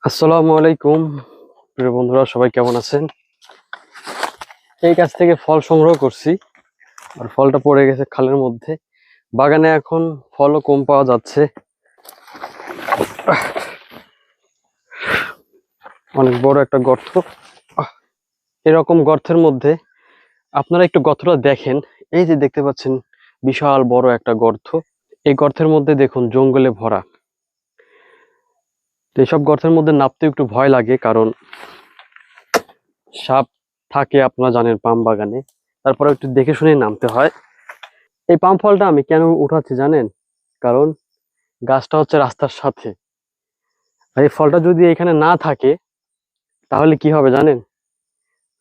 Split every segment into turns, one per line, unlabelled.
আসসালামু আলাইকুম প্রিয় বন্ধুরা, সবাই কেমন আছেন? এই গাছ থেকে ফল সংগ্রহ করছি, আর ফলটা পড়ে গেছে খালের মধ্যে। বাগানে এখন ফলও কম পাওয়া যাচ্ছে, অনেক বড় একটা গর্ত। এরকম গর্তের মধ্যে আপনারা একটু গর্তটা দেখেন। এই যে দেখতে পাচ্ছেন, বিশাল বড় একটা গর্ত। এই গর্তের মধ্যে দেখুন জঙ্গলে ভরা। তো এইসব গর্তের মধ্যে নামতে একটু ভয় লাগে, কারণ সাপ থাকে, আপনারা জানেন পাম বাগানে। তারপরে একটু দেখে শুনে নামতে হয়। এই পাম ফলটা আমি কেন উঠাচ্ছি জানেন? কারণ গাছটা হচ্ছে রাস্তার সাথে। আর এই ফলটা যদি এখানে না থাকে তাহলে কি হবে জানেন?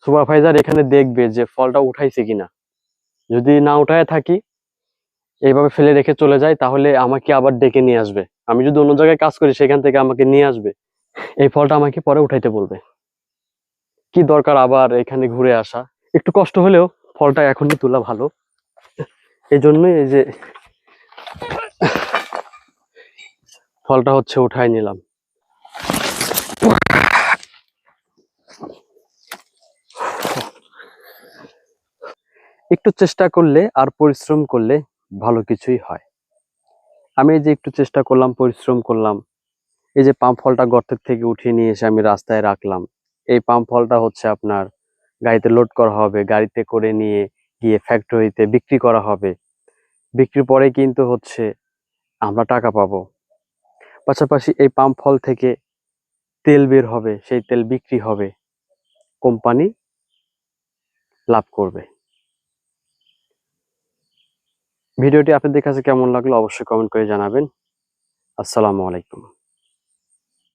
সুপারভাইজার এখানে দেখবে যে ফলটা উঠাইছে কিনা। যদি না উঠায় থাকি, এইভাবে ফেলে রেখে চলে যায়, তাহলে আমাকে আবার ডেকে নিয়ে আসবে। আমি যদি অন্য জায়গায় কাজ করি, সেখান থেকে আমাকে নিয়ে আসবে, এই ফলটা আমাকে পরে উঠাইতে বলবে। কি দরকার আবার এখানে ঘুরে আসা? একটু কষ্ট হলেও ফলটা এখনই তোলা ভালো। এই জন্যই এই যে ফলটা হচ্ছে উঠাই নিলাম। একটু চেষ্টা করলে আর পরিশ্রম করলে ভালো কিছুই হয়। আমি এই যে একটু চেষ্টা করলাম, পরিশ্রম করলাম, এই যে পাম ফলটা গর্তের থেকে উঠিয়ে নিয়ে এসে আমি রাস্তায় রাখলাম। এই পাম ফলটা হচ্ছে আপনার গাড়িতে লোড করা হবে, গাড়িতে করে নিয়ে গিয়ে ফ্যাক্টরিতে বিক্রি করা হবে। বিক্রির পরে কিন্তু হচ্ছে আমরা টাকা পাবো। পাশাপাশি এই পাম ফল থেকে তেল বের হবে, সেই তেল বিক্রি হবে, কোম্পানি লাভ করবে। ভিডিওটি আপনাদের কাছে কেমন লাগলো অবশ্যই কমেন্ট করে জানাবেন। আসসালামু আলাইকুম।